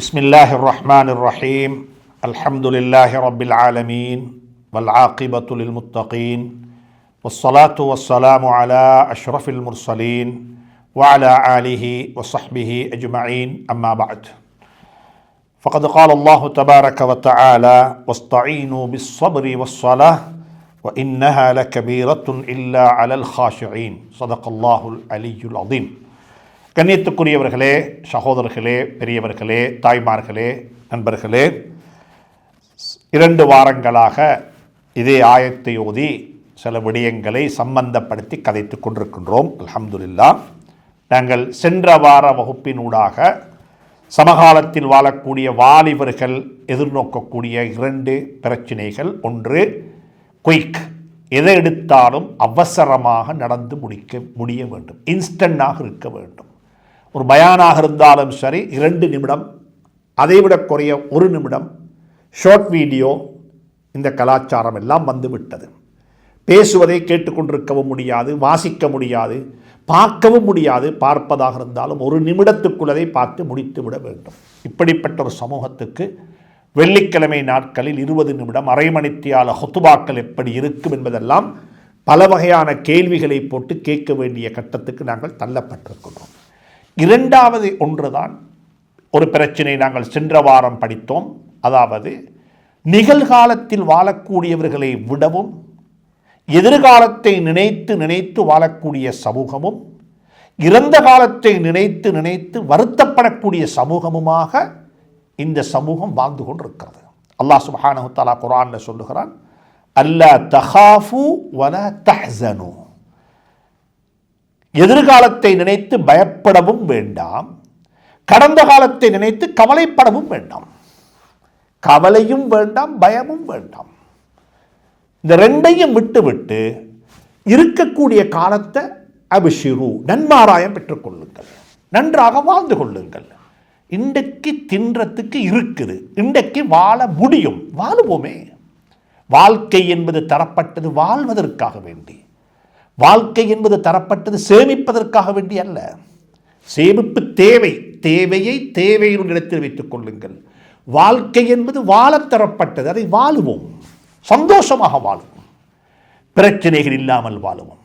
بسم الله الرحمن الرحيم الحمد لله رب العالمين والعاقبة للمتقين والصلاة والسلام على أشرف المرسلين وعلى آله وصحبه أجمعين أما بعد فقد قال الله تبارك وتعالى واستعينوا بالصبر والصلاة وإنها لكبيرة إلا على الخاشعين صدق الله العلي العظيم. கண்ணியத்துக்குரியவர்களே, சகோதரர்களே, பெரியவர்களே, தாய்மார்களே, நண்பர்களே, 2 வாரங்களாக இதே ஆயத்தை ஓதி சில விடயங்களை சம்பந்தப்படுத்தி கதைத்து கொண்டிருக்கின்றோம். அல்ஹம்துலில்லாஹ். நாங்கள் சென்ற வார வகுப்பினூடாக சமகாலத்தில் வாழக்கூடிய வாலிபர்கள் எதிர்நோக்கக்கூடிய 2 பிரச்சனைகள். ஒன்று, குயிக், எதை எடுத்தாலும் அவசரமாக நடந்து முடிய வேண்டும், இன்ஸ்டன்டாக இருக்க வேண்டும். ஒரு பயானாக இருந்தாலும் சரி 2 நிமிடம், அதைவிட குறைய 1 நிமிடம், ஷார்ட் வீடியோ. இந்த கலாச்சாரம் எல்லாம் வந்துவிட்டது. பேசுவதை கேட்டுக்கொண்டிருக்கவும் முடியாது, வாசிக்க முடியாது, பார்க்கவும் முடியாது. பார்ப்பதாக இருந்தாலும் 1 நிமிடத்துக்குள்ளதை பார்த்து முடித்து விட வேண்டும். இப்படிப்பட்ட ஒரு சமூகத்துக்கு வெள்ளிக்கிழமை நாட்களில் 20 நிமிடம், அரை மணித்தியால ஹுத்துபாக்கள் எப்படி இருக்கும் என்பதெல்லாம் பல வகையான கேள்விகளை போட்டு கேட்க வேண்டிய கட்டத்துக்கு நாங்கள் தள்ளப்பட்டிருக்கிறோம். 2வது ஒன்றுதான் ஒரு பிரச்சனை நாங்கள் சென்ற வாரம் படித்தோம். அதாவது, நிகழ்காலத்தில் வாழக்கூடியவர்களை விடவும் எதிர்காலத்தை நினைத்து நினைத்து வாழக்கூடிய சமூகமும், இறந்த காலத்தை நினைத்து நினைத்து வருத்தப்படக்கூடிய சமூகமுமாக இந்த சமூகம் வாழ்ந்து கொண்டிருக்கிறது. அல்லாஹ் சுப்ஹானஹு வ தஆலா குர்ஆன்ல சொல்லுகிறான், அல்லா தகாஃபு வலா தஹ்ஸனு. எதிர்காலத்தை நினைத்து பயப்படவும் வேண்டாம், கடந்த காலத்தை நினைத்து கவலைப்படவும் வேண்டாம். கவலையும் வேண்டாம், பயமும் வேண்டாம். இந்த 2ஐயும் விட்டு இருக்கக்கூடிய காலத்தை அபிஷிரு, நன்மாராயம் பெற்றுக்கொள்ளுங்கள், நன்றாக வாழ்ந்து கொள்ளுங்கள். இன்றைக்கு தின்றத்துக்கு இருக்குது, இன்றைக்கு வாழ முடியும், வாழுவோமே. வாழ்க்கை என்பது தரப்பட்டது வாழ்வதற்காக வேண்டி, வாழ்க்கை என்பது தரப்பட்டது சேமிப்பதற்காக வேண்டி அல்ல. சேமிப்பு தேவை, தேவையை தேவையின் இடத்தில் வைத்துக் கொள்ளுங்கள். வாழ்க்கை என்பது வாழ தரப்பட்டது, அதை வாழுவோம், சந்தோஷமாக வாழுவோம், பிரச்சனைகள் இல்லாமல் வாழுவோம்.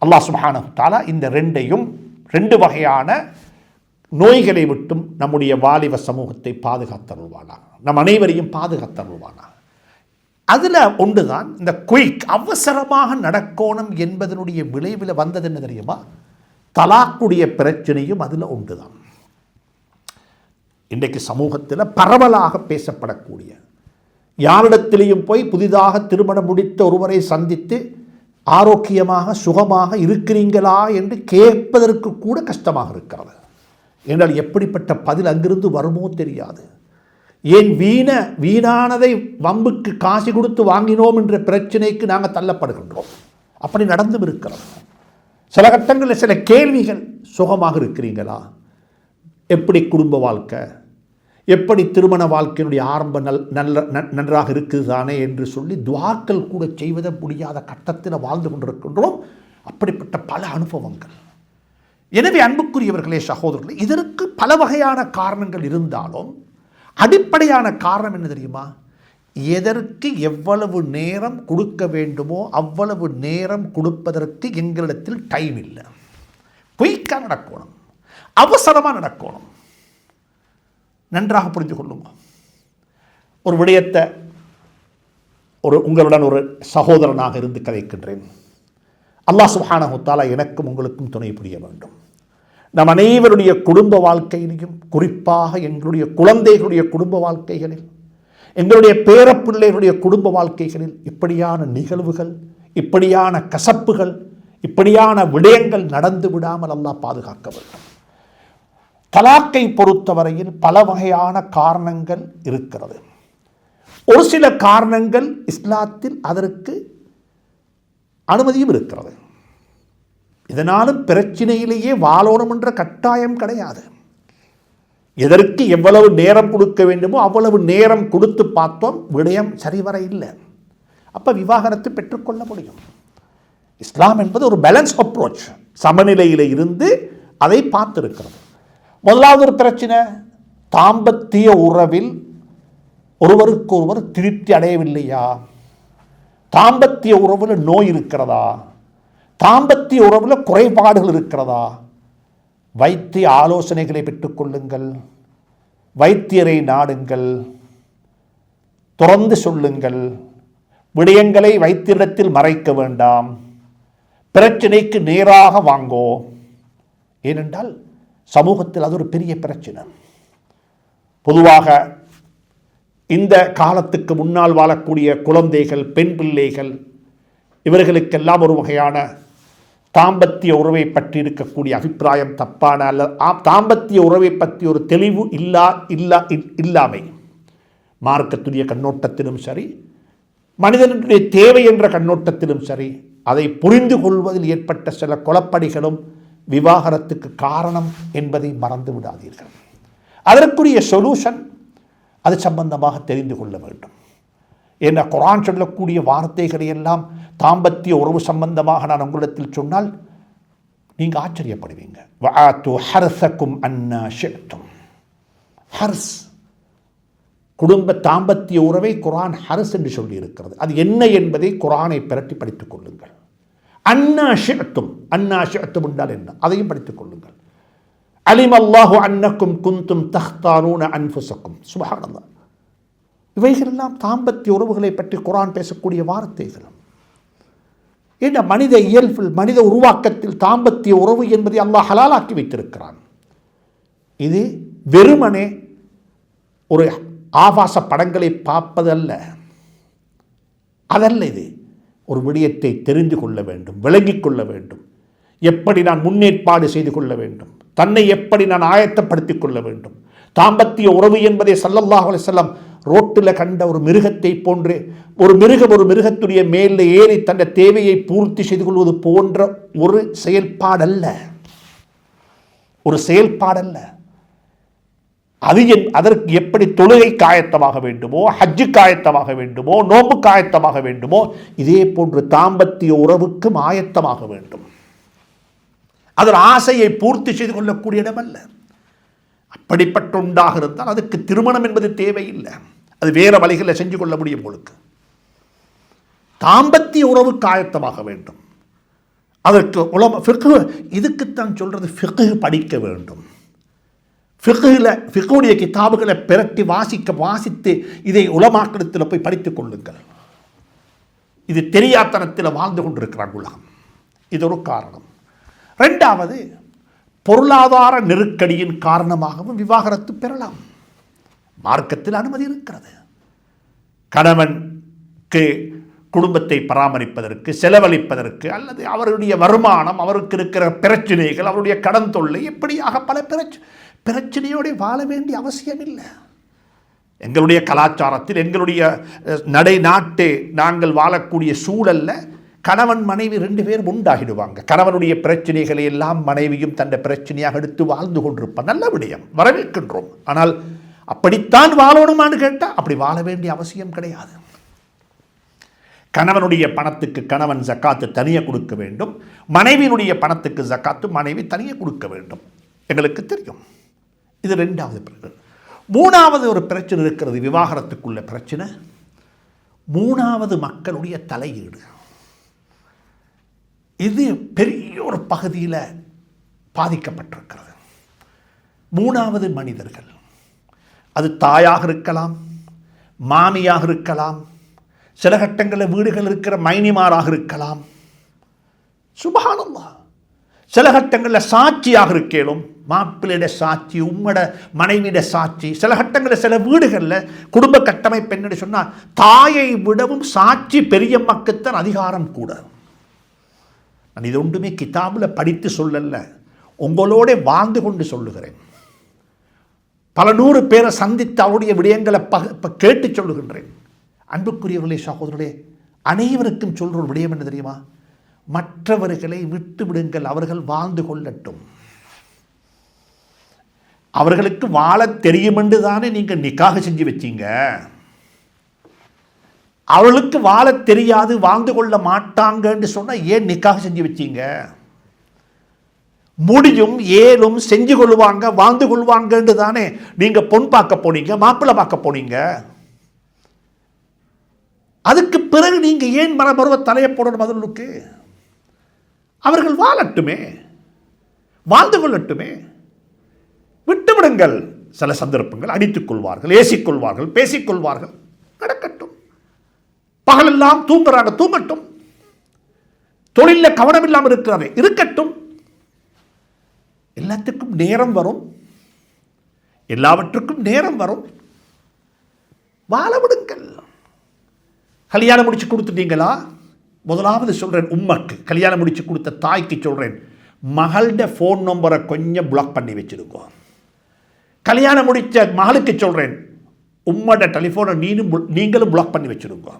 அல்லாஹ் சுப்ஹானஹு வ தஆலா இந்த 2 வகையான நோய்களை விட்டும் நம்முடைய வாலிப சமூகத்தை பாதுகாத்தருள்வானா, நம் அனைவரையும் பாதுகாத்தருள்வானா. அதில் ஒன்றுதான் இந்த குயிக், அவசரமாக நடக்கணும் என்பதனுடைய விளைவில் வந்தது என்ன தெரியுமா? தலாக்குடைய பிரச்சனையும் அதில் ஒன்றுதான். இன்றைக்கு சமூகத்தில் பரவலாக பேசப்படக்கூடிய, யாரிடத்திலையும் போய் புதிதாக திருமணம் முடித்த ஒருவரை சந்தித்து ஆரோக்கியமாக சுகமாக இருக்கிறீங்களா என்று கேட்பதற்கு கூட கஷ்டமாக இருக்கிறது. என்றால் எப்படிப்பட்ட பதில் அங்கிருந்து வருமோ தெரியாது. ஏன் வீணானதை வம்புக்கு காசு கொடுத்து வாங்கினோம் என்ற பிரச்சனைக்கு நாங்கள் தள்ளப்படுகின்றோம். அப்படி நடந்தும் இருக்கிறது. சில கட்டங்களில் சில கேள்விகள், சுகமாக இருக்கிறீங்களா, எப்படி குடும்ப வாழ்க்கை, எப்படி திருமண வாழ்க்கையினுடைய ஆரம்ப நன்றாக இருக்குது தானே என்று சொல்லி துவாக்கள் கூட செய்வத முடியாத கட்டத்தில் வாழ்ந்து கொண்டிருக்கின்றோம். அப்படிப்பட்ட பல அனுபவங்கள். எனவே அன்புக்குரியவர்களே, சகோதரர்களே, இதற்கு பல வகையான காரணங்கள் இருந்தாலும் அடிப்படையான காரணம் என்ன தெரியுமா? எதற்கு எவ்வளவு நேரம் கொடுக்க வேண்டுமோ அவ்வளவு நேரம் கொடுப்பதற்கு எங்களிடத்தில் டைம் இல்லை. குயிக்காக நடக்கணும், அவசரமாக நடக்கணும். நன்றாக புரிந்து கொள்ளுங்க. ஒரு விடயத்தை உங்களுடன் ஒரு சகோதரனாக இருந்து கதைக்கின்றேன். அல்லாஹ் சுப்ஹானஹு வ தஆலா எனக்கும் உங்களுக்கும் துணை புரிய வேண்டும். நம் அனைவருடைய குடும்ப வாழ்க்கையிலையும், குறிப்பாக எங்களுடைய குழந்தைகளுடைய குடும்ப வாழ்க்கைகளில், எங்களுடைய பேரப்பிள்ளைகளுடைய குடும்ப வாழ்க்கைகளில் இப்படியான நிகழ்வுகள், இப்படியான கசப்புகள், இப்படியான விடயங்கள் நடந்து விடாமல் அல்லாஹ் பாதுகாக்க வேண்டும். தலாக்கை பொறுத்தவரையில் பல வகையான காரணங்கள் இருக்கிறது. ஒரு சில காரணங்கள் இஸ்லாத்தில் அதற்கு அனுமதியும் இருக்கிறது. இதனாலும் பிரச்சனையிலேயே வாழணும் என்ற கட்டாயம் கிடையாது. எதற்கு எவ்வளவு நேரம் கொடுக்க வேண்டுமோ அவ்வளவு நேரம் கொடுத்து பார்த்தோம், விடயம் சரிவர இல்லை. அப்போ விவாகரத்து பெற்றுக்கொள்ள முடியும். இஸ்லாம் என்பது ஒரு பேலன்ஸ் அப்ரோச், சமநிலையில் இருந்து அதை பார்த்திருக்கிறது. முதலாவது ஒரு பிரச்சனை, தாம்பத்திய உறவில் ஒருவருக்கொருவர் திருப்தி அடையவில்லையா? தாம்பத்திய உறவில் நோய் இருக்கிறதா? தாம்பத்திய உறவில் குறைபாடுகள் இருக்கிறதா? வைத்திய ஆலோசனைகளை பெற்றுக்கொள்ளுங்கள், வைத்தியரை நாடுங்கள், துறந்து சொல்லுங்கள். விடயங்களை வைத்தியரிடத்தில் மறைக்க வேண்டாம். பிரச்சனைக்கு நேராக வாங்கோ. ஏனென்றால் சமூகத்தில் அது ஒரு பெரிய பிரச்சனை. பொதுவாக இந்த காலத்துக்கு முன்னால் வாழக்கூடிய குழந்தைகள், பெண் பிள்ளைகள், இவர்களுக்கெல்லாம் ஒரு வகையான தாம்பத்திய உறவை பற்றி இருக்கக்கூடிய அபிப்பிராயம் தப்பான அல்ல தாம்பத்திய உறவை பற்றி ஒரு தெளிவு இல்லாமை மார்க்கத்துடைய கண்ணோட்டத்திலும் சரி, மனிதனுடைய தேவை என்ற கண்ணோட்டத்திலும் சரி, அதை புரிந்து கொள்வதில் ஏற்பட்ட சில குழப்படிகளும் விவாகரத்துக்கு காரணம் என்பதை மறந்து விடாதீர்கள். அதற்குரிய சொல்யூஷன் அது சம்பந்தமாக தெரிந்து கொள்ள வேண்டும். என்ற குர்ஆன் சொல்லக்கூடிய வார்த்தைகளை எல்லாம் தாம்பத்திய உறவு சம்பந்தமாக நான் உங்களிடத்தில் சொன்னால் நீங்கள் ஆச்சரியப்படுவீங்க. வஆத்து ஹர்ஸக்கும் அன்னா ஷிஅ்தும். ஹர்ஸ், குடும்ப தாம்பத்திய உறவை குர்ஆன் ஹர்ஸ் என்று சொல்லி இருக்கிறது. அது என்ன என்பதை குர்ஆனை பிரட்டி படித்துக் கொள்ளுங்கள். அன்னா ஷிஅ்தும், அன்னா ஷிஅ்தும் என்றால் என்ன, அதையும் படித்துக் கொள்ளுங்கள். அலிம் அல்லாஹு அன்னக்கும் குந்தும் தஹ்தானூன அன்ஃபுஸக்கும். சுப்ஹானல்லாஹ். இவைகளெல்லாம் தாம்பத்திய உறவுகளை பற்றி குர்ஆன் பேசக்கூடிய வார்த்தைகள். ஏன்னா மனித இயல்பில், மனித உருவாக்கத்தில் தாம்பத்திய உறவு என்பதை அல்லாஹ் ஹலாலாக்கி வைத்திருக்கிறான். இது வெறுமனே ஒரு ஆபாச படங்களை பார்ப்பதல்ல, அதல்ல. இது ஒரு விடயத்தை தெரிந்து கொள்ள வேண்டும், விளங்கிக் கொள்ள வேண்டும். எப்படி நான் முன்னேற்பாடு செய்து கொள்ள வேண்டும், தன்னை எப்படி நான் ஆயத்தப்படுத்திக் கொள்ள வேண்டும். தாம்பத்திய உறவு என்பதை ஸல்லல்லாஹு அலைஹி வஸல்லம் ரோட்டில் கண்ட ஒரு மிருகத்தை போன்று, ஒரு மிருகத்துடைய மேலே ஏறி தன்னை தேவையை பூர்த்தி செய்து கொள்வது போன்ற ஒரு செயல்பாடல்ல, ஒரு செயல்பாடல்ல. அதற்கு எப்படி தொழுகை காயத்தமாக வேண்டுமோ, ஹஜ்ஜு காயத்தமாக வேண்டுமோ, நோம்பு காயத்தமாக வேண்டுமோ, இதே போன்று தாம்பத்திய உறவுக்கும் ஆயத்தமாக வேண்டும். அதன் ஆசையை பூர்த்தி செய்து கொள்ளக்கூடிய இடமல்ல. அப்படிப்பட்ட உண்டாக இருந்தால் அதுக்கு திருமணம் என்பது தேவையில்லை. அது வேற வழிகளில் செஞ்சு கொள்ள முடியும். உங்களுக்கு தாம்பத்திய உறவுக்கு ஆயத்தமாக வேண்டும். அதற்கு ஃபிக்ஹ், இதுக்குத்தான் சொல்றது ஃபிக்ஹ் படிக்க வேண்டும். ஃபிக்ஹுடைய கிதாபுகளை பிரட்டி வாசித்து இதை உலமாக்களிடத்தில் போய் படித்துக் கொள்ளுங்கள். இது தெரியாத்தனத்தில் வாழ்ந்து கொண்டிருக்கிறார் உலகம். இது ஒரு காரணம். இரண்டாவது, பொருளாதார நெருக்கடியின் காரணமாகவும் விவாகரத்து பெறலாம். மார்க்கத்தில் அனுமதி இருக்கிறது. கணவனுக்கு குடும்பத்தை பராமரிப்பதற்கு, செலவழிப்பதற்கு, அல்லது அவருடைய வருமானம், அவருக்கு இருக்கிற பிரச்சனைகள், அவருடைய கடன் தொல்லை, எப்படியாக பல பிரச்சனையோடு வாழ வேண்டிய அவசியம் இல்லை. எங்களுடைய கலாச்சாரத்தில், எங்களுடைய நாட்டு நாங்கள் வாழக்கூடிய சூழல்ல கணவன் மனைவி 2 பேர் உண்டாகிடுவாங்க. கணவனுடைய பிரச்சனைகளை எல்லாம் மனைவியும் தன்னை பிரச்சனையாக எடுத்து வாழ்ந்து கொண்டிருப்பான். நல்ல விடயம், வரவேற்கின்றோம். ஆனால் அப்படித்தான் வாழணுமான்னு கேட்டால் அப்படி வாழ வேண்டிய அவசியம் கிடையாது. கணவனுடைய பணத்துக்கு கணவன் ஜக்காத்து தனியாக கொடுக்க வேண்டும், மனைவியினுடைய பணத்துக்கு ஜக்காத்து மனைவி தனியாக கொடுக்க வேண்டும். எங்களுக்கு தெரியும். இது 2வது பிரச்சனை. 3வது ஒரு பிரச்சனை இருக்கிறது, விவாகரத்துக்குள்ள பிரச்சனை. 3வது மக்களுடைய தலையீடு. இது பெரிய ஒரு பகுதியில் பாதிக்கப்பட்டிருக்கிறது. 3வது மனிதர்கள். அது தாயாக இருக்கலாம், மாமியாக இருக்கலாம், சில கட்டங்களில் வீடுகள் இருக்கிற மைனிமாராக இருக்கலாம். சுப்ஹானல்லாஹ். சில கட்டங்களில் சாட்சியாக இருக்கலும், மாப்பிள்ளையிட சாட்சி, உம்மட மனைவியிட சாட்சி. சில கட்டங்களில் சில வீடுகளில் குடும்ப கட்டமைப்பு என்னன்னு சொன்னால் தாயை விடவும் சாட்சி பெரிய மக்கள்தான் அதிகாரம் கூட. நான் இது ஒன்றுமே கிதாபில் படித்து சொல்லல, உங்களோட வாழ்ந்து கொண்டு சொல்லுகிறேன். பல 100 பேரை சந்தித்து அவருடைய விடயங்களை கேட்டு சொல்லுகின்றேன். அன்புக்குரியவர்களே, சகோதரர்களே, அனைவருக்கும் சொல்கிற ஒரு விடயம் என்ன தெரியுமா? மற்றவர்களை விட்டு விடுங்கள், அவர்கள் வாழ்ந்து கொள்ளட்டும். அவர்களுக்கு வாழ தெரியும் என்று தானே நீங்கள் நிக்காக செஞ்சு வச்சீங்க. அவளுக்கு வாழ தெரியாது, வாழ்ந்து கொள்ள மாட்டாங்கன்னு சொன்னால் ஏன் நிக்காக செஞ்சு வச்சீங்க? முடியும் ஏலும் செஞ்சு கொள்வாங்க வாழ்ந்து கொள்வாங்கன்னு தானே நீங்க பொன் பார்க்க போனீங்க, மாப்பிள்ளை பார்க்க போனீங்க. அதுக்கு பிறகு நீங்க ஏன் மரபருவ தலையை போடணும் முதலுக்கு? அவர்கள் வாழட்டுமே, வாழ்ந்து கொள்ளட்டுமே, விட்டுவிடுங்கள். சில சந்தர்ப்பங்கள் அடித்துக் கொள்வார்கள், ஏசிக்கொள்வார்கள், பேசிக்கொள்வார்கள், நடக்கட்டும். பகலெல்லாம் தூங்குறாங்க, தூங்கட்டும். தொழிலில் கவனம் இல்லாமல் இருக்கிறாரே, இருக்கட்டும். எல்லாத்துக்கும் நேரம் வரும், எல்லாவற்றுக்கும் நேரம் வரும். வாழ விடுங்கள். கல்யாணம் முடிச்சு கொடுத்துட்டீங்களா? முதலாவது சொல்றேன், உம்மக்கு கல்யாணம் முடிச்சு கொடுத்த தாய்க்கு சொல்றேன், மகளோட ஃபோன் நம்பரை கொஞ்சம் பிளாக் பண்ணி வச்சிருக்கோம். கல்யாணம் முடித்த மகளுக்கு சொல்றேன், உம்மோட டெலிஃபோனை நீங்களும் பிளாக் பண்ணி வச்சிருங்க.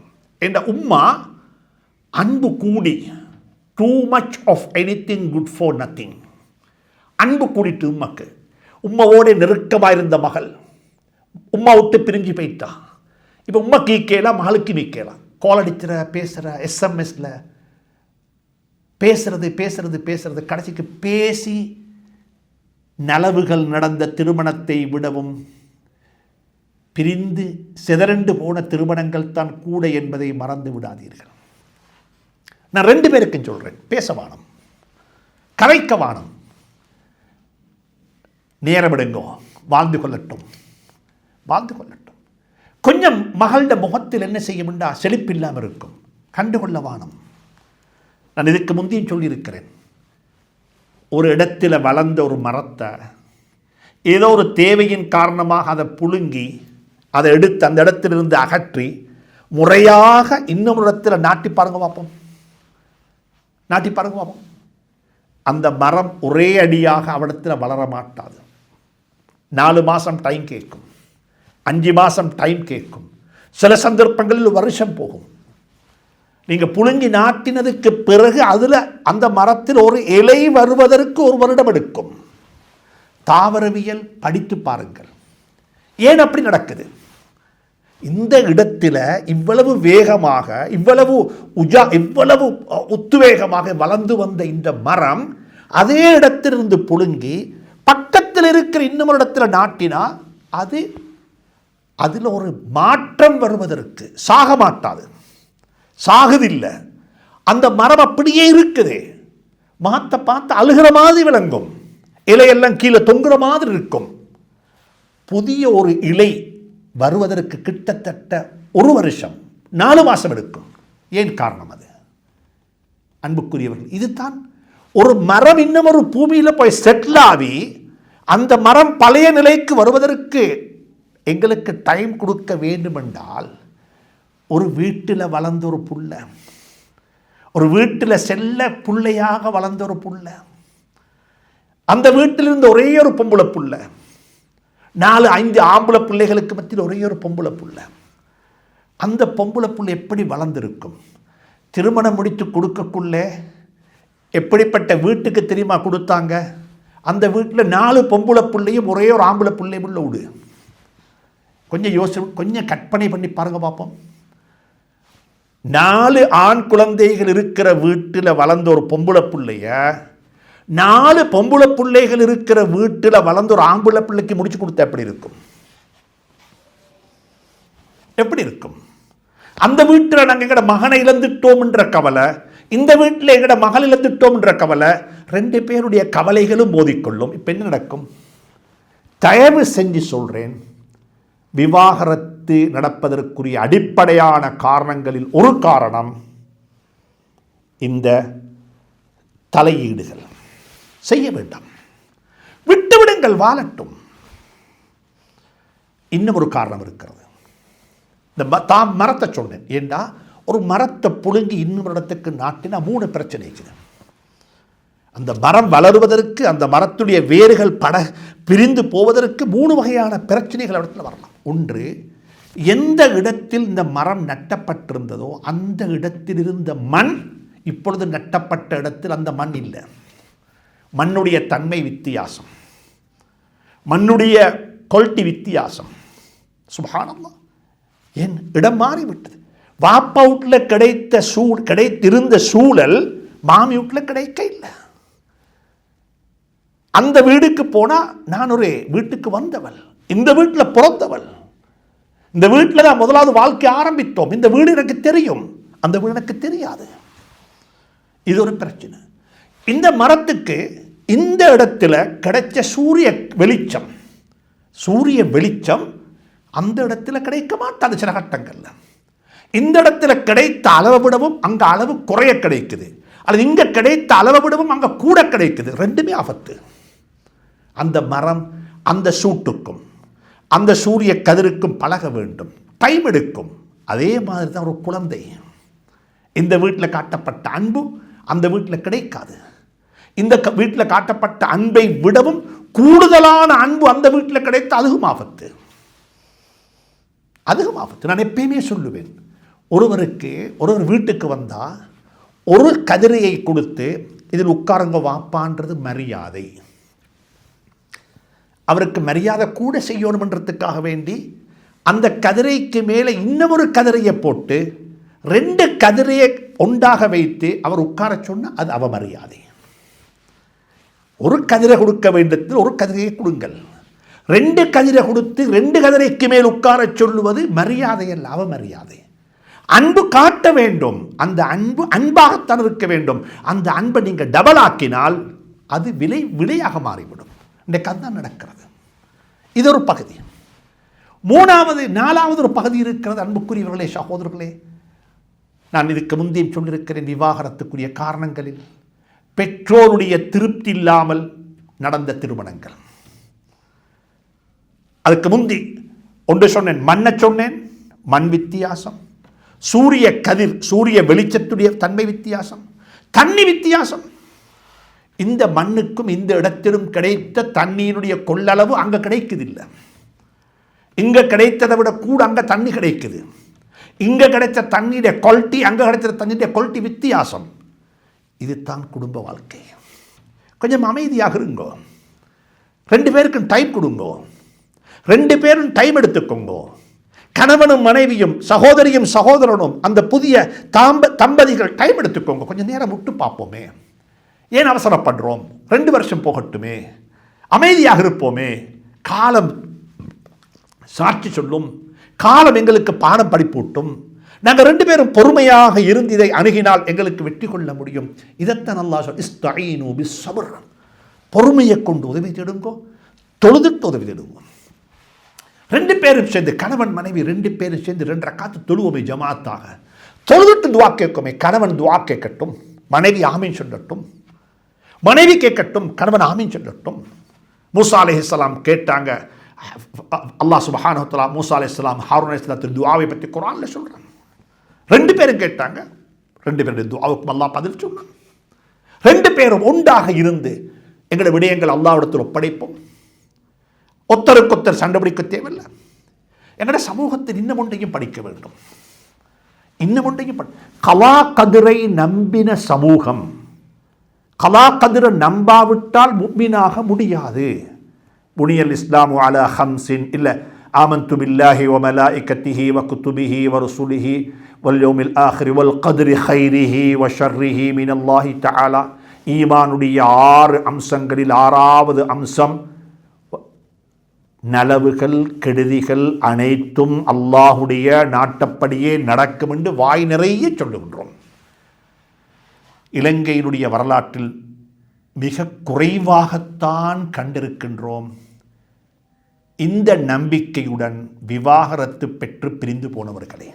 என்ற உம்மா அன்பு கூடி, too much of anything good for nothing. அன்பு கூடிட்டு உம்மக்கு, உம்மாவோட நெருக்கமாக இருந்த மகள் உம்மா விட்டு பிரிஞ்சு போயிட்டா. இப்போ உம்மாக்கு ஈக்கலாம், மகளுக்கு நீக்கலாம். கால் அடிக்கிற, பேசுகிற, எஸ்எம்எஸில் பேசுறது பேசுறது பேசுறது கடைசிக்கு பேசி நலவுகள் நடந்த திருமணத்தை விடவும் பிரிந்து சிதறண்டு போன திருமணங்கள் தான் கூட என்பதை மறந்து விடாதீர்கள். நான் 2 பேருக்கும் சொல்கிறேன், பேசவானம், கரைக்கவானம், நேரம் எடுங்கோ, வாழ்ந்து கொள்ளட்டும், வாழ்ந்து கொள்ளட்டும். கொஞ்சம் மகளோட முகத்தில் என்ன செய்ய முடியா, செழிப்பில்லாமல் இருக்கும், கண்டுகொள்ள வானம். நான் இதுக்கு முந்தையும் சொல்லியிருக்கிறேன், ஒரு இடத்துல வளர்ந்த ஒரு மரத்தை ஏதோ ஒரு தேவையின் காரணமாக அதை புழுங்கி அதை எடுத்து அந்த இடத்திலிருந்து அகற்றி முறையாக இன்னொரு இடத்துல நாட்டி பாருங்க பார்ப்போம், நாட்டி பாருங்க பார்ப்போம். அந்த மரம் ஒரே அடியாக அவ்விடத்தில் வளர மாட்டாது. 4 மாதம் டைம் கேட்கும், 5 மாதம் டைம் கேட்கும், சில சந்தர்ப்பங்களில் வருஷம் போகும். நீங்கள் புழுங்கி நாட்டினதுக்கு பிறகு அதில் அந்த மரத்தில் ஒரு இலை வருவதற்கு 1 வருடம் எடுக்கும். தாவரவியல் படித்து பாருங்கள், ஏன் அப்படி நடக்குது. இந்த இடத்துல இவ்வளவு வேகமாக, இவ்வளவு உத்வேகமாக வளர்ந்து வந்த இந்த மரம் அதே இடத்திலிருந்து புழுங்கி பக்கத்தில் இருக்கிற இன்னொரு இடத்துல நாட்டினா அதில் ஒரு மாற்றம் வருவதற்கு சாக மாட்டாது, சாகுதில்லை. அந்த மரம் அப்படியே இருக்குது. மரத்தை பார்த்து அழுகிற மாதிரி விளங்கும், இலையெல்லாம் கீழே தொங்குற மாதிரி இருக்கும். புதிய ஒரு இலை வருவதற்கு கிட்டத்தட்ட 1 வருஷம் 4 மாதம் எடுக்கும். ஏன் காரணம்? அது அன்புக்குரியவர்கள், இதுதான் ஒரு மரம் இன்னும் ஒரு பூமியில் போய் செட்டில் ஆகி அந்த மரம் பழைய நிலைக்கு வருவதற்கு எங்களுக்கு டைம் கொடுக்க வேண்டுமென்றால், ஒரு வீட்டில் வளர்ந்த ஒரு புள்ள, ஒரு வீட்டில் செல்ல புள்ளையாக வளர்ந்த ஒரு புள்ள, அந்த வீட்டிலிருந்து ஒரே ஒரு பொம்பளை புள்ள, 4-5 ஆம்பளை பிள்ளைகளுக்கு மத்தியில் ஒரே ஒரு பொம்பளை புள்ள, அந்த பொம்பளை புள்ள எப்படி வளர்ந்திருக்கும்? திருமணம் முடித்து கொடுக்கக்குள்ளே எப்படிப்பட்ட வீட்டுக்கு தெரியுமா கொடுத்தாங்க? அந்த வீட்டில் 4 பொம்பளை பிள்ளையும் ஒரே ஒரு ஆம்பளை பிள்ளையும் உள்ள விடு. கொஞ்சம் கொஞ்சம் கற்பனை பண்ணி பாருங்க பார்ப்போம். 4 ஆண் குழந்தைகள் இருக்கிற வீட்டில் வளர்ந்த ஒரு பொம்பளை பிள்ளைய 4 பொம்பளை பிள்ளைகள் இருக்கிற வீட்டில் வளர்ந்த ஒரு ஆம்பளை பிள்ளைக்கு முடிச்சு கொடுத்தா எப்படி இருக்கும்? எப்படி இருக்கும்? அந்த வீட்டில் நாங்கள் எங்கட மகனை இழந்துட்டோம் என்ற கவலை, இந்த வீட்டில் எங்கட மகள் இழந்துட்டோம் என்ற கவலை, 2 பேருடைய கவலைகளும் மோதிக்கொள்ளும். இப்போ என்ன நடக்கும்? தயவு செஞ்சு சொல்றேன், விவாகரத்து நடப்பதற்குரிய அடிப்படையான காரணங்களில் ஒரு காரணம் இந்த தலையீடுகள். செய்ய வேண்டாம், விட்டுவிடுங்கள், வாழட்டும். இன்னும் ஒரு காரணம் இருக்கிறது. இந்த மரத்தை சொன்னேன், ஏண்டா ஒரு மரத்தை புழுங்கி இன்னொரு இடத்துக்கு நாட்டினா 3 பிரச்சனை இருக்குது. அந்த மரம் வளருவதற்கு, அந்த மரத்துடைய வேர்கள் பிரிந்து போவதற்கு 3 வகையான பிரச்சனைகள் இடத்துல வரலாம். ஒன்று, எந்த இடத்தில் இந்த மரம் நட்டப்பட்டிருந்ததோ அந்த இடத்தில் இருந்த மண் இப்பொழுது நட்டப்பட்ட இடத்தில் அந்த மண் இல்லை. மண்ணுடைய தன்மை வித்தியாசம், மண்ணுடைய குவாலிட்டி வித்தியாசம். சுப்ஹானல்லாஹ், என் இடம் மாறிவிட்டது. வாப்பா வீட்டில் கிடைத்திருந்த சூழல் மாமி வீட்டில் கிடைக்க இல்லை. அந்த வீட்டுக்கு போனால் நான் ஒரு வீட்டுக்கு வந்தவள், இந்த வீட்டில் பிறந்தவள், இந்த வீட்டில் தான் முதலாவது வாழ்க்கை ஆரம்பித்தோம், இந்த வீடு எனக்கு தெரியும், அந்த வீடு எனக்கு தெரியாது. இது ஒரு பிரச்சனை. இந்த மரத்துக்கு இந்த இடத்துல கிடைச்ச சூரிய வெளிச்சம் அந்த இடத்துல கிடைக்க மாட்டாது. சில கட்டங்கள்ல இந்த இடத்துல கிடைத்த அளவை விடவும் அங்கே அளவு குறைய கிடைக்குது, அல்லது இங்கே கிடைத்த அளவை விடவும் அங்கே கூட கிடைக்குது. ரெண்டுமே ஆபத்து. அந்த மரம் அந்த சூட்டுக்கும் அந்த சூரிய கதிருக்கும் பழக வேண்டும், டைம் எடுக்கும். அதே மாதிரி தான் ஒரு குழந்தை. இந்த வீட்டில் காட்டப்பட்ட அன்பு அந்த வீட்டில் கிடைக்காது. இந்த வீட்டில் காட்டப்பட்ட அன்பை விடவும் கூடுதலான அன்பு அந்த வீட்டில் கிடைத்த அதுவும் ஆபத்து. நான் எப்பயுமே சொல்லுவேன், ஒருவர் வீட்டுக்கு வந்தால் ஒரு கதிரையை கொடுத்து இதில் உட்காருங்க வாப்பான்றது மரியாதை. அவருக்கு மரியாதை கூட செய்யணுமன்றதுக்காக வேண்டி அந்த கதிரைக்கு மேலே இன்னமொரு கதிரையை போட்டு 2 கதிரையை ஒன்றாக வைத்து அவர் உட்கார சொன்னால் அது அவமரியாதை. ஒரு கதிரை கொடுக்க வேண்டத்தில் ஒரு கதிரையை கொடுங்கள். 2 கதிரை கொடுத்து 2 கதிரைக்கு மேல் உட்கார சொல்லுவது மரியாதை அல்ல, அவமரியாதை. அன்பு காட்ட வேண்டும், அந்த அன்பு அன்பாகத்தான் இருக்க வேண்டும். அந்த அன்பை நீங்கள் டபுள் ஆக்கினால் அது விலையாக மாறிவிடும். இன்றைக்கு அதுதான் நடக்கிறது. இது ஒரு பகுதி. 4வது ஒரு பகுதி இருக்கிறது. அன்புக்குரியவர்களே, சகோதரர்களே, நான் இதுக்கு முந்தையும் சொல்லியிருக்கிறேன், விவாகரத்துக்குரிய காரணங்களில் பெற்றோருடைய திருப்தி இல்லாமல் நடந்த திருமணங்கள். அதுக்கு முந்தி ஒன்று சொன்னேன், மண்ணை சொன்னேன், மண் வித்தியாசம், சூரிய கதிர் சூரிய வெளிச்சத்துடைய தன்மை வித்தியாசம், தண்ணி வித்தியாசம். இந்த மண்ணுக்கும் இந்த இடத்திலும் கிடைத்த தண்ணீருடைய கொள்ளளவு அங்கே கிடைக்குதில்லை. இங்கே கிடைத்ததை விட கூட அங்கே தண்ணி கிடைக்குது. இங்கே கிடைத்த தண்ணீருடைய குவாலிட்டி அங்கே கிடைத்த தண்ணீருடைய குவாலிட்டி வித்தியாசம். இதுதான் குடும்ப வாழ்க்கை. கொஞ்சம் அமைதியாக இருங்கோ, 2 பேருக்கும் டைம் கொடுங்கோ, 2 பேரும் டைம் எடுத்துக்கோங்கோ. கணவனும் மனைவியும் சகோதரியும் சகோதரனும் அந்த புதிய தம்பதிகள் டைம் எடுத்துக்கோங்க. கொஞ்சம் நேரம் விட்டு பார்ப்போமே, ஏன் அவசரப்படுறோம்? 2 வருஷம் போகட்டுமே, அமைதியாக இருப்போமே. காலம் சாட்சி சொல்லும், காலம் எங்களுக்கு பாடம் படிப்பூட்டும். நாங்கள் 2 பேரும் பொறுமையாக இருந்து இதை அணுகினால் எங்களுக்கு வெற்றி கொள்ள முடியும். இதைத்தான் அல்லாஹ் சொல், இஸ்தஈனு பிஸ்ஸப்ர், பொறுமையை கொண்டு உதவி தேடுங்கோ, தொழுதுட்டு உதவி தேடுங்கோ. 2 பேரும் சேர்ந்து, கணவன் மனைவி 2 பேரும் சேர்ந்து 2 ரக்காத்து தொழுவோமே ஜமாத்தாக, தொழுதுட்டு துவா கேட்குமே. கணவன் துவா கேட்கட்டும், மனைவி ஆமீன் சொல்லட்டும், மனைவி கேட்கட்டும், கணவன் ஆமீன் சொல்லட்டும். மூசா அலைஹிஸ்ஸலாம் கேட்டாங்க. அல்லாஹ் சுப்ஹானஹு வ தஆலா மூசா அலைஹிஸ்ஸலாம் ஹாரூன் அலைஹிஸ்ஸலாத்தின் துஆவை பற்றி குர்ஆன்ல சொல்றாங்க. 2 பேரும் கேட்டாங்க, 2 பேருடைய துஆவுக்கு அல்லாஹ் பதில் சொன்னான். 2 பேரும் ஒன்றாக இருந்து எங்களுடைய விடயங்கள் அல்லாஹ்விடத்தில் ஒப்படைப்போம். ஒருத்தருக்கொத்தர் சண்டை பிடிக்க தேவையில்லை. எங்களுடைய சமூகத்தில் இன்னும் ஒன்றையும் படிக்க வேண்டும். இன்னும் ஒன்றையும் கலா கதிரை நம்பின சமூகம், கலா கதிரை நம்பாவிட்டால் முஃமினாக முடியாது. புனியல் இஸ்லாமு அலா ஹம்சின், இல்லை ஆமன்து பில்லாஹி வ மலாயிகத்திஹி வ குதுபிஹி வ ருசுலிஹி வல் யௌமில் ஆஹிரி வல் கத்ரி கைரிஹி வ ஷர்ரிஹி மினல்லாஹி தஆலா. ஈமானுடைய 6 அம்சங்களில் 6வது அம்சம், நலவுகள் கெடுதிகள் அனைத்தும் அல்லாஹுடைய நாட்டப்படியே நடக்கும் என்று வாய் நிறைய சொல்லுகின்றோம். இலங்கையினுடைய வரலாற்றில் மிக குறைவாகத்தான் கண்டிருக்கின்றோம் இந்த நம்பிக்கையுடன் விவாகரத்து பெற்று பிரிந்து போனவர்களே.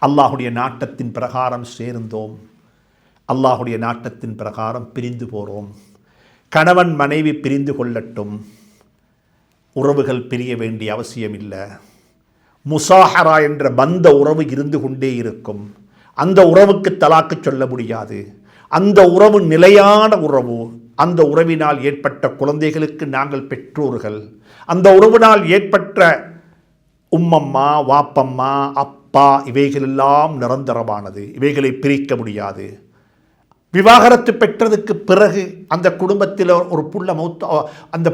அல்லாஹுடைய நாட்டத்தின் பிரகாரம் சேர்ந்தோம், அல்லாஹுடைய நாட்டத்தின் பிரகாரம் பிரிந்து போகிறோம். கணவன் மனைவி பிரிந்து கொள்ளட்டும், உறவுகள் பிரிய வேண்டிய அவசியம் இல்லை. முசாஹரா என்ற பந்த உறவு இருந்து கொண்டே இருக்கும். அந்த உறவுக்கு தலாக்கு சொல்ல முடியாது. அந்த உறவு நிலையான உறவு. அந்த உறவினால் ஏற்பட்ட குழந்தைகளுக்கு நாங்கள் பெற்றோர்கள். அந்த உறவினால் ஏற்பட்ட உம்மம்மா, வாப்பம்மா, அப்பா, இவைகளெல்லாம் நிரந்தரமானது. இவைகளை பிரிக்க முடியாது. விவாகரத்து பெற்றதுக்கு பிறகு அந்த குடும்பத்தில் ஒரு புள்ள அந்த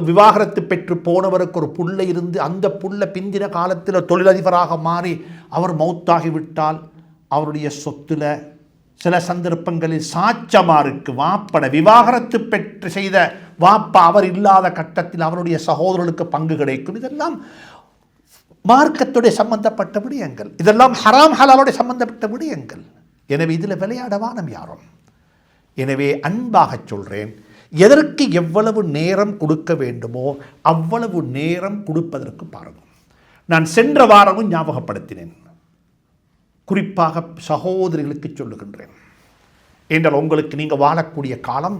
விவாகரத்து பெற்று போனவருக்கு ஒரு புள்ள இருந்து அந்த புள்ள பிந்தின காலத்தில் தொழிலதிபராக மாறி அவர் மௌத்தாகிவிட்டால் அவருடைய சொத்தில் சில சந்தர்ப்பங்களில் சாச்சமாருக்கு வாப்பட விவாகரத்து பெற்று செய்த வாப்பா அவர் இல்லாத கட்டத்தில் அவருடைய சகோதரர்களுக்கு பங்கு கிடைக்கும். இதெல்லாம் மார்க்கத்துடைய சம்பந்தப்பட்ட விடயங்கள், இதெல்லாம் ஹராம் ஹலாலுடைய சம்பந்தப்பட்ட விடயங்கள். எனவே இதில் விளையாடவா நம் யாரும். எனவே அன்பாக சொல்கிறேன், எதற்கு எவ்வளவு நேரம் கொடுக்க வேண்டுமோ அவ்வளவு நேரம் கொடுப்பதற்கு பாருங்கள். நான் சென்ற வாரமும் ஞாபகப்படுத்தினேன், குறிப்பாக சகோதரிகளுக்கு சொல்லுகின்றேன். என்றால் உங்களுக்கு நீங்கள் வாழக்கூடிய காலம்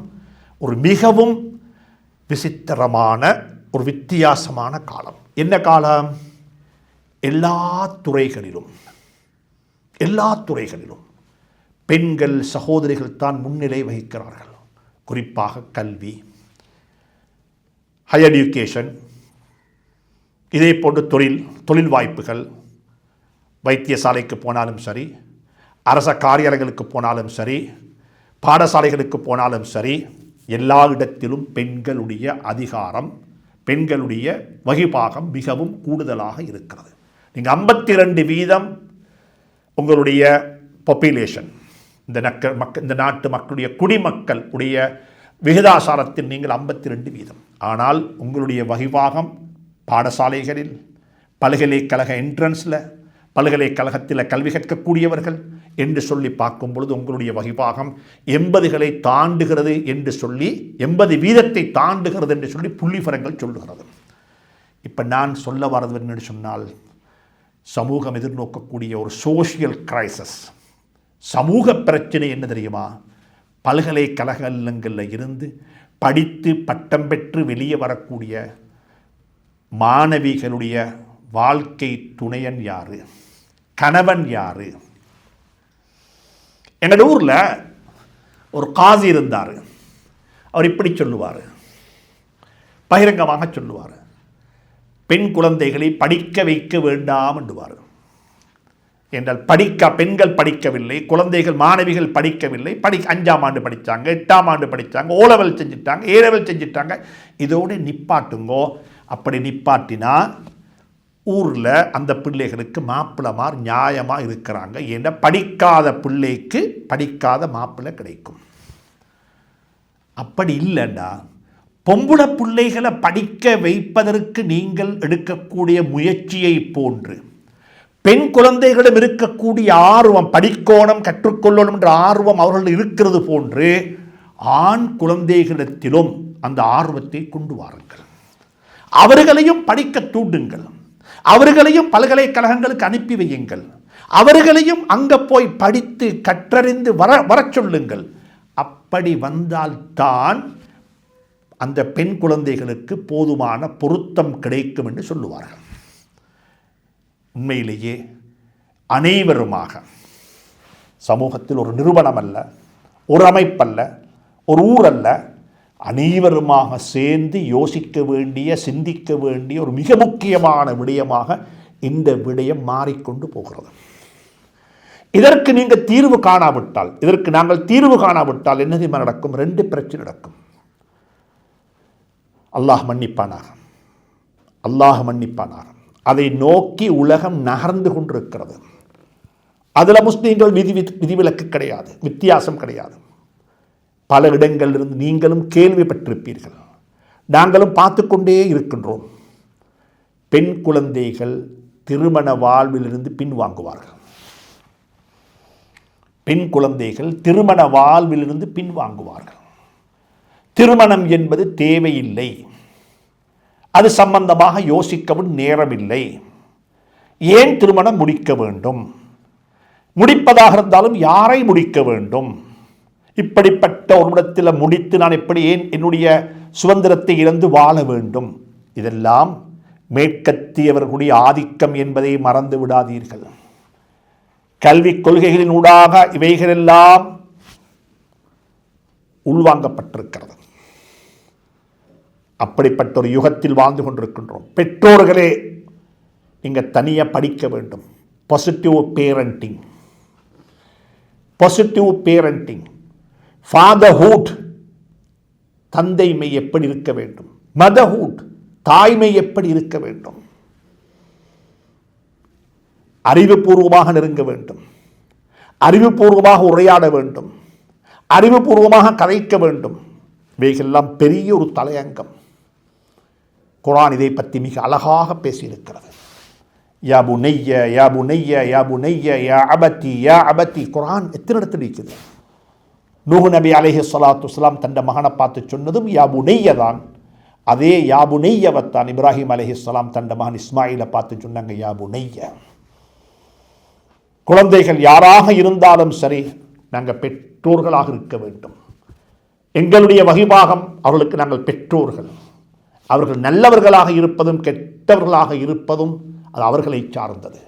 ஒரு மிகவும் விசித்திரமான ஒரு வித்தியாசமான காலம். என்ன காலம்? எல்லா துறைகளிலும் பெண்கள் சகோதரிகள் தான் முன்னிலை வகிக்கிறார்கள். குறிப்பாக கல்வி, ஹையர் எஜுகேஷன், இதே போன்று தொழில் வாய்ப்புகள், வைத்தியசாலைக்கு போனாலும் சரி, அரச காரியாலயங்களுக்கு போனாலும் சரி, பாடசாலைகளுக்கு போனாலும் சரி, எல்லா இடத்திலும் பெண்களுடைய அதிகாரம், பெண்களுடைய வகிபாகம் மிகவும் கூடுதலாக இருக்கிறது. நீங்கள் 52% உங்களுடைய பாப்புலேஷன், இந்த நாட்டு மக்களுடைய குடிமக்கள் உடைய விகிதாசாரத்தில் நீங்கள் 52%. ஆனால் உங்களுடைய வகிபாகம் பாடசாலைகளில், பல்கலைக்கழக என்ட்ரன்ஸில், பல்கலைக்கழகத்தில் கல்வி கற்கக்கூடியவர்கள் என்று சொல்லி பார்க்கும் பொழுது உங்களுடைய வகிபாகம் 80களை தாண்டுகிறது என்று சொல்லி, 80% தாண்டுகிறது என்று சொல்லி புள்ளிவிவரங்கள் சொல்லுகிறது. இப்போ நான் சொல்ல வரது என்று சொன்னால், சமூகம் எதிர்நோக்கக்கூடிய ஒரு சோஷியல் கிரைசிஸ், சமூக பிரச்சனை என்ன தெரியுமா? பல்கலைக்கழகங்களில் இருந்து படித்து பட்டம் பெற்று வெளியே வரக்கூடிய மாணவிகளுடைய வாழ்க்கை துணையன் யாரு, கணவன் யாரு? எங்கள் ஊரில் ஒரு காசி இருந்தார். அவர் இப்படி சொல்லுவார், பகிரங்கமாக சொல்லுவார், பெண் குழந்தைகளை படிக்க வைக்க வேண்டாம் என்றுவார். என்றால் பெண்கள் படிக்கவில்லை, குழந்தைகள் மாணவிகள் படிக்கவில்லை, 5ஆம் ஆண்டு படித்தாங்க, 8ஆம் ஆண்டு படித்தாங்க, O-level செஞ்சுட்டாங்க, A-level செஞ்சுட்டாங்க, இதோடு நிப்பாட்டுங்கோ. அப்படி நிப்பாட்டினா ஊரில் அந்த பிள்ளைகளுக்கு மாப்பிள்ளமார் நியாயமாக இருக்கிறாங்க. ஏன்னா படிக்காத பிள்ளைக்கு படிக்காத மாப்பிள்ளை கிடைக்கும். அப்படி இல்லைண்டா பொம்புளை பிள்ளைகளை படிக்க வைப்பதற்கு நீங்கள் எடுக்கக்கூடிய முயற்சியை போன்று பெண் குழந்தைகளிடம் இருக்கக்கூடிய ஆர்வம், படிக்கோணம், கற்றுக்கொள்ளணும் என்ற ஆர்வம் அவர்கள் இருக்கிறது போன்று ஆண் குழந்தைகளிடத்திலும் அந்த ஆர்வத்தை கொண்டு வாருங்கள். அவர்களையும் படிக்க தூண்டுங்கள், அவர்களையும் பல்கலைக்கழகங்களுக்கு அனுப்பி வையுங்கள், அவர்களையும் அங்கே போய் படித்து கற்றறிந்து வர சொல்லுங்கள். அப்படி வந்தால்தான் அந்த பெண் குழந்தைகளுக்கு போதுமான பொருத்தம் கிடைக்கும் என்று சொல்லுவார்கள். உண்மையிலேயே அனைவருமாக சமூகத்தில் ஒரு நிறுவனம் அல்ல, ஒரு அமைப்பல்ல, ஒரு ஊர் அல்ல, அனைவருமாக சேர்ந்து யோசிக்க வேண்டிய, சிந்திக்க வேண்டிய ஒரு மிக முக்கியமான விடயமாக இந்த விடயம் மாறிக்கொண்டு போகிறது. இதற்கு நீங்கள் தீர்வு காணாவிட்டால், நாங்கள் தீர்வு காணாவிட்டால் என்ன நடக்கும்? 2 பிரச்சனை நடக்கும். அல்லாஹ் மன்னிப்பானாக. அதை நோக்கி உலகம் நகர்ந்து கொண்டிருக்கிறது. அதில் முஸ்லீம்கள் விதிவிலக்கு கிடையாது, வித்தியாசம் கிடையாது. பல இடங்களிலிருந்து நீங்களும் கேள்வி பெற்றிருப்பீர்கள், நாங்களும் பார்த்து கொண்டே இருக்கின்றோம். பெண் குழந்தைகள் திருமண வாழ்விலிருந்து பின்வாங்குவார்கள். பெண் குழந்தைகள் திருமண வாழ்விலிருந்து பின்வாங்குவார்கள். திருமணம் என்பது தேவையில்லை, அது சம்பந்தமாக யோசிக்கவும் நேரமில்லை. ஏன் திருமணம் முடிக்க வேண்டும்? முடிப்பதாக இருந்தாலும் யாரை முடிக்க வேண்டும்? இப்படிப்பட்ட ஒரு இடத்தில் முடித்து நான் எப்படி ஏன் என்னுடைய சுதந்திரத்தை இழந்து வாழ வேண்டும்? இதெல்லாம் மேற்கத்தியவர்களுடைய ஆதிக்கம் என்பதை மறந்து விடாதீர்கள். கல்விக் கொள்கைகளின் ஊடாக இவைகளெல்லாம் உள்வாங்கப்பட்டிருக்கிறது. அப்படிப்பட்ட ஒரு யுகத்தில் வாழ்ந்து கொண்டிருக்கின்றோம். பெற்றோர்களே, நீங்கள் தனியாக படிக்க வேண்டும். பாசிட்டிவ் பேரண்டிங், ஃபாதர்ஹுட், தந்தைமை எப்படி இருக்க வேண்டும், மதர்ஹுட், தாய்மை எப்படி இருக்க வேண்டும், அறிவுபூர்வமாக நெருங்க வேண்டும். அறிவுபூர்வமாக உரையாட வேண்டும், அறிவுபூர்வமாக கதைக்க வேண்டும். இவைகெல்லாம் பெரிய ஒரு தலையங்கம். குர்ஆன் இதை பற்றி மிக அழகாக பேசியிருக்கிறது. யா புனைய யா புனைய யா புனைய யா அபத்தி யா அபத்தி. குர்ஆன் எத்தனை இடத்துல இருக்குது? நூஹ் நபி அலைஹிஸ்ஸலாத்து வஸ்ஸலாம் தன் மகனை பார்த்து சொன்னதும் யா புனைய தான். அதே யா புனையவத்தான் இப்ராஹிம் அலைஹிஸ்ஸலாம் தன் மகன் இஸ்மாயிலை பார்த்து சொன்னாங்க யா புனைய. குழந்தைகள் யாராக இருந்தாலும் சரி, நாங்கள் பெற்றோர்களாக இருக்க வேண்டும். எங்களுடைய வகிபாகம் அவர்களுக்கு நாங்கள் பெற்றோர்கள். அவர்கள் நல்லவர்களாக இருப்பதும் கெட்டவர்களாக இருப்பதும் அது அவர்களை சார்ந்தது.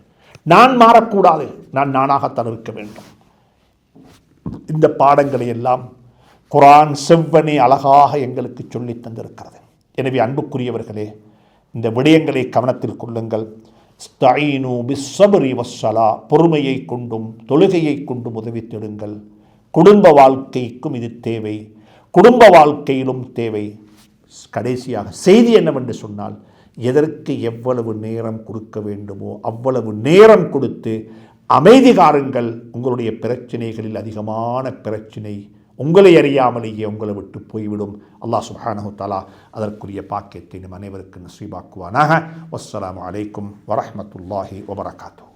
நான் மாறக்கூடாது, நான் நானாகத்தான் இருக்க வேண்டும். இந்த பாடங்களை எல்லாம் குர்ஆன் செவ்வனே அழகாக எங்களுக்கு சொல்லி தந்திருக்கிறது. எனவே அன்புக்குரியவர்களே, இந்த விடயங்களை கவனத்தில் கொள்ளுங்கள். ஸ்தஈனு பிஸ்ஸப்ரி வஸ்ஸலா, பொறுமையை கொண்டும் தொழுகையை கொண்டும் உதவி தேடுங்கள். குடும்ப வாழ்க்கைக்கும் இது தேவை, குடும்ப வாழ்க்கையிலும் தேவை. கடைசியாக செய்தி என்னவென்று சொன்னால், எதற்கு எவ்வளவு நேரம் கொடுக்க வேண்டுமோ அவ்வளவு நேரம் கொடுத்து அமைதி காருங்கள். உங்களுடைய பிரச்சனைகளில் அதிகமான பிரச்சனை உங்களை அறியாமலேயே உங்களை விட்டு போய்விடும். அல்லாஹ் சுப்ஹானஹு தஆலா அதற்குரிய பாக்கியத்தை நம் அனைவருக்கும் நசீபாக்குவானாக. வஸ்ஸலாமு அலைக்கும் வரஹ்மத்துல்லாஹி வபரகாத்துஹு.